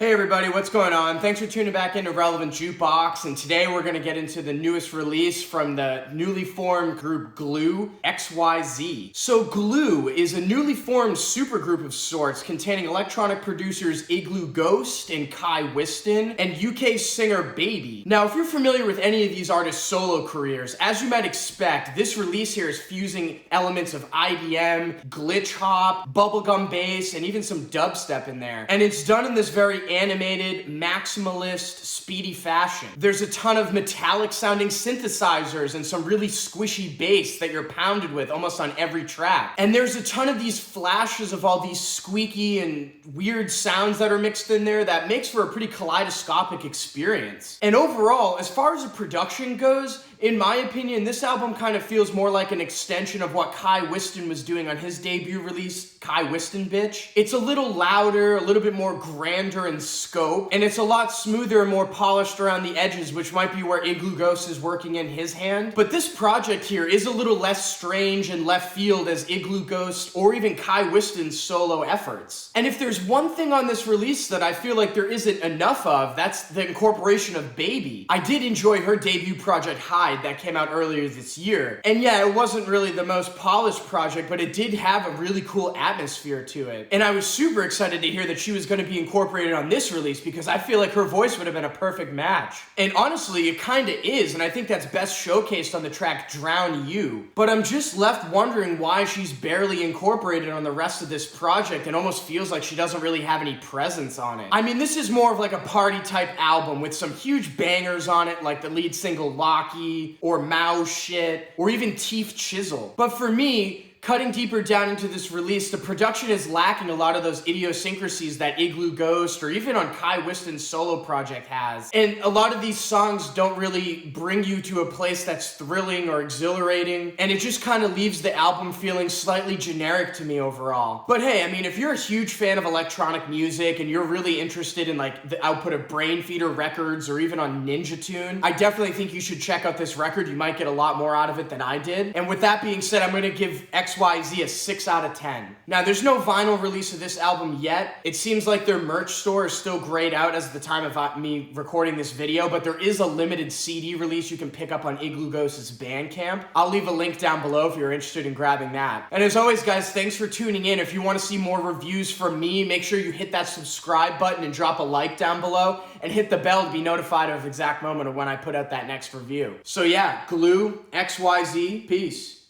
Hey everybody, what's going on? Thanks for tuning back into Relevant Jukebox, and today we're going to get into the newest release from the newly formed group Gloo, XYZ. So Gloo is a newly formed supergroup of sorts containing electronic producers Iglooghost and Whiston and UK singer BABii. Now, if you're familiar with any of these artists' solo careers, as you might expect, this release here is fusing elements of IDM, glitch hop, bubblegum bass, and even some dubstep in there. And it's done in this very animated, maximalist, speedy fashion. There's a ton of metallic sounding synthesizers and some really squishy bass that you're pounded with almost on every track. And there's a ton of these flashes of all these squeaky and weird sounds that are mixed in there that makes for a pretty kaleidoscopic experience. And overall, as far as the production goes, in my opinion, this album kind of feels more like an extension of what Whiston was doing on his debut release, Whiston Bitch. It's a little louder, a little bit more grander in scope, and it's a lot smoother and more polished around the edges, which might be where Iglooghost is working in his hand. But this project here is a little less strange and left field as Iglooghost or even Whiston's solo efforts. And if there's one thing on this release that I feel like there isn't enough of, that's the incorporation of BABii. I did enjoy her debut project, that came out earlier this year. And yeah, it wasn't really the most polished project, but it did have a really cool atmosphere to it. And I was super excited to hear that she was going to be incorporated on this release because I feel like her voice would have been a perfect match. And honestly, it kind of is, and I think that's best showcased on the track Drown You. But I'm just left wondering why she's barely incorporated on the rest of this project and almost feels like she doesn't really have any presence on it. I mean, this is more of like a party type album with some huge bangers on it, like the lead single Locky, or Mao Shit, or even Teeth Chisel. But for me, cutting deeper down into this release, the production is lacking a lot of those idiosyncrasies that Iglooghost or even on Whiston's solo project has. And a lot of these songs don't really bring you to a place that's thrilling or exhilarating, and it just kind of leaves the album feeling slightly generic to me overall. But hey, I mean, if you're a huge fan of electronic music and you're really interested in like the output of Brainfeeder Records or even on Ninja Tune, I definitely think you should check out this record. You might get a lot more out of it than I did. And with that being said, I'm going to give XYZ a 6 out of 10. Now, there's no vinyl release of this album yet. It seems like their merch store is still grayed out as of the time of me recording this video, but there is a limited CD release you can pick up on Iglooghost's Bandcamp. I'll leave a link down below if you're interested in grabbing that. And as always, guys, thanks for tuning in. If you want to see more reviews from me, make sure you hit that subscribe button and drop a like down below, and hit the bell to be notified of the exact moment of when I put out that next review. So yeah, Gloo, XYZ, peace.